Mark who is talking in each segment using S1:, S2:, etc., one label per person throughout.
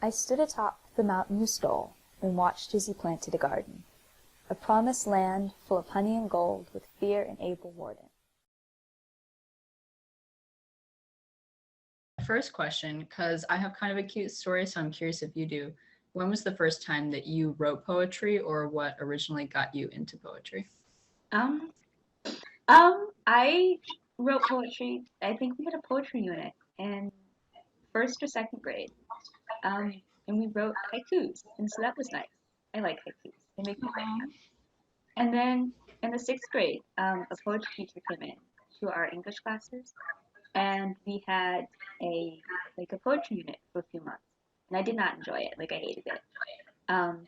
S1: I stood atop the mountain you stole and watched as you planted a garden, a promised land full of honey and gold with fear and able warden.
S2: First question, because I have kind of a cute story, so I'm curious if you do. When was the first time that you wrote poetry, or what originally got you into poetry?
S3: Um, I wrote poetry. I think we had a poetry unit in first or second grade. And we wrote haikus, and so that was nice. I like haikus. They make me think. And then in the sixth grade, a poetry teacher came in to our English classes, and we had a poetry unit for a few months, and I did not enjoy it. Like I hated it, um,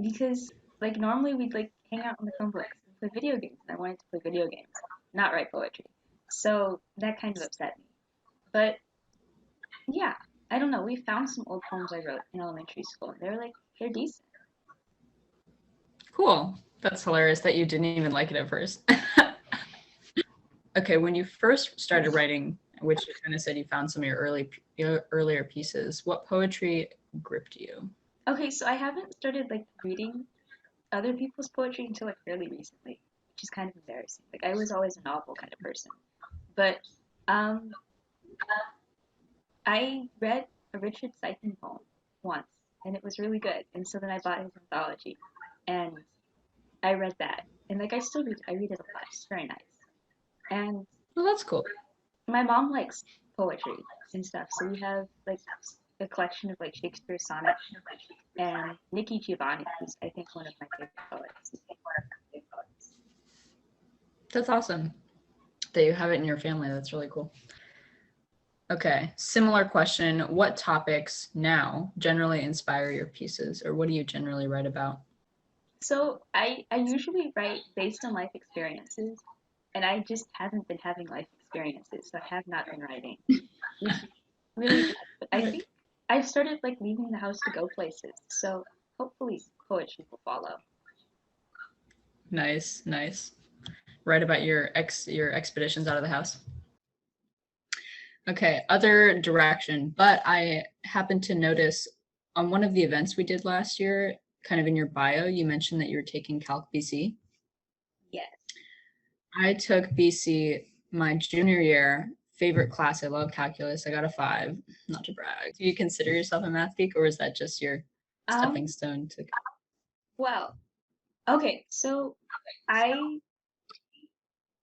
S3: because like normally we'd like hang out on the Chromebooks and play video games, and I wanted to play video games, not write poetry. So that kind of upset me. But yeah, I don't know. We found some old poems I wrote in elementary school. They're decent.
S2: Cool. That's hilarious that you didn't even like it at first. Okay, when you first started writing, which you kind of said you found some of your earlier pieces, what poetry gripped you?
S3: Okay, so I haven't started like reading other people's poetry until like fairly recently, which is kind of embarrassing. Like I was always a novel kind of person. But um I read a Richard Siphon poem once, and it was really good. And so then I bought his anthology, and I read that. And like I still read it. I read it a lot. It's very nice. And
S2: Well, that's cool.
S3: my mom likes poetry and stuff, so we have like a collection of like Shakespeare sonnets and Nikki Giovanni, who's I think one of my favorite poets.
S2: That's awesome that you have it in your family. That's really cool. Okay, similar question. What topics now generally inspire your pieces, or what do you generally write about?
S3: So I usually write based on life experiences, and I just haven't been having life experiences, so I have not been writing. Which is really bad. But I think I've started like leaving the house to go places, so hopefully poetry will follow.
S2: Nice, nice. Write about your expeditions out of the house. Okay, other direction, but I happened to notice on one of the events we did last year, kind of in your bio, you mentioned that you were taking Calc BC.
S3: Yes.
S2: I took BC my junior year, favorite class. I love calculus. I got a 5, not to brag. Do you consider yourself a math geek, or is that just your stepping
S3: Um,
S2: stone to?
S3: well, okay, so I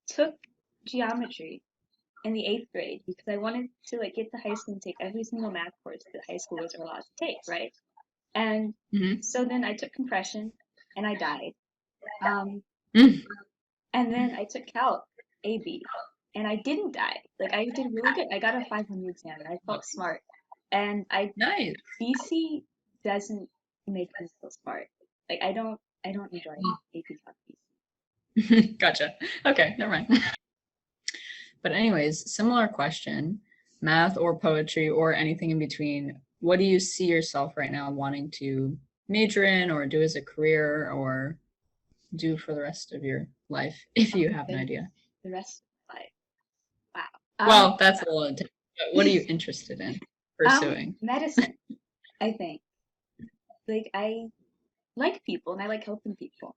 S3: took geometry in the eighth grade because I wanted to like get to high school and take every single math course that high schoolers are allowed to take, right? And
S2: Mhm.
S3: so then I took compression and I died. Um,
S2: Mm,
S3: and then I took calc AB and I didn't die. Like I did really good. I got a 5 on the exam and I felt smart. And
S2: nice.
S3: BC doesn't make me feel smart. Like I don't enjoy AP Calc BC.
S2: Gotcha. Okay, never mind. But anyways, similar question, math or poetry or anything in between. What do you see yourself right now wanting to major in or do as a career or do for the rest of your life, if you have an
S3: And
S2: idea?
S3: the rest of my life. Wow.
S2: Well, that's a little intense, but what are you interested in pursuing?
S3: Medicine, I think. Like I like people and I like helping people.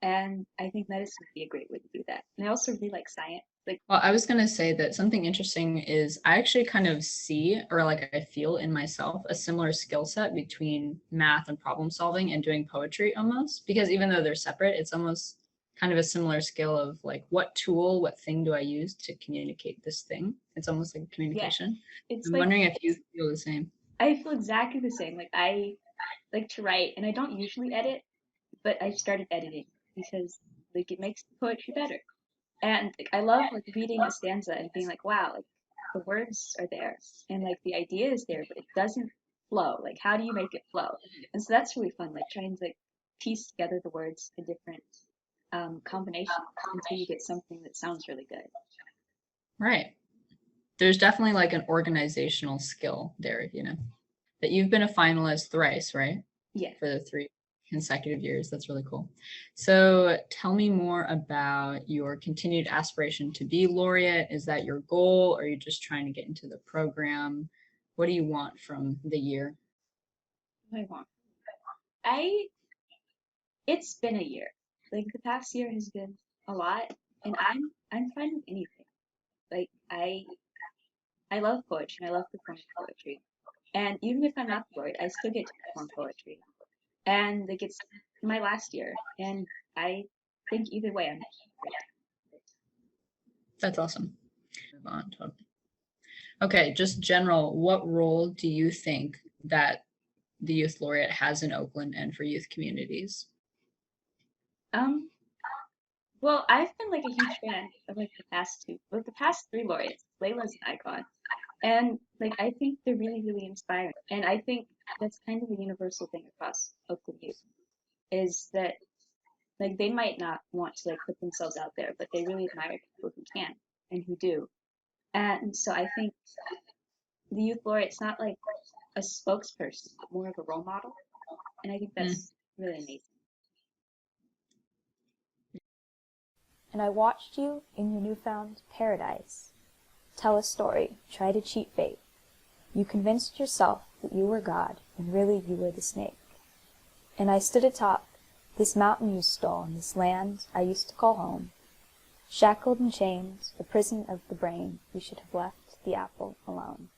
S3: And I think medicine would be a great way to do that. And I also really like science. Like
S2: Well, I was going to say that something interesting is I actually kind of see, or like I feel in myself, a similar skill set between math and problem solving and doing poetry almost. Because even though they're separate, it's almost kind of a similar skill of like, what tool, what thing do I use to communicate this thing? It's almost like
S3: yeah,
S2: communication.
S3: it's
S2: I'm
S3: like
S2: wondering if you feel the same.
S3: I feel exactly the same. Like I like to write and I don't usually edit, but I started editing because like it makes poetry better. And like, I love like reading a stanza and being like, wow, like the words are there and like the idea is there, but it doesn't flow. Like how do you make it flow? And so that's really fun, like trying to like piece together the words in different combinations until you get something that sounds really good.
S2: Right. There's definitely like an organizational skill there, that you've been a finalist thrice, right?
S3: Yeah.
S2: For the 3 consecutive years. That's really cool. So tell me more about your continued aspiration to be laureate. Is that your goal? Or are you just trying to get into the program? What do you want from the year?
S3: What do I want? It's been a year. Like the past year has been a lot, and I'm fine with anything. Like I love poetry and I love performing poetry. And even if I'm not the laureate, I still get to perform poetry. And like it's my last year, and I think either way I'm great.
S2: That's awesome. Move on. Totally. Okay, just general, what role do you think that the Youth Laureate has in Oakland and for youth communities?
S3: Um, well, I've been like a huge fan of like the past three laureates. Layla's an icon. And like I think they're really, really inspiring. And I think that's kind of a universal thing across Oakland youth is that like they might not want to like put themselves out there, but they really admire people who can and who do. And so I think the youth laureate's not like a spokesperson, more of a role model. And I think that's really amazing.
S1: And I watched you in your newfound paradise. Tell a story, try to cheat fate. You convinced yourself that you were God, when really you were the snake. And I stood atop this mountain you stole in this land I used to call home. Shackled and chained, a prison of the brain, you should have left the apple alone.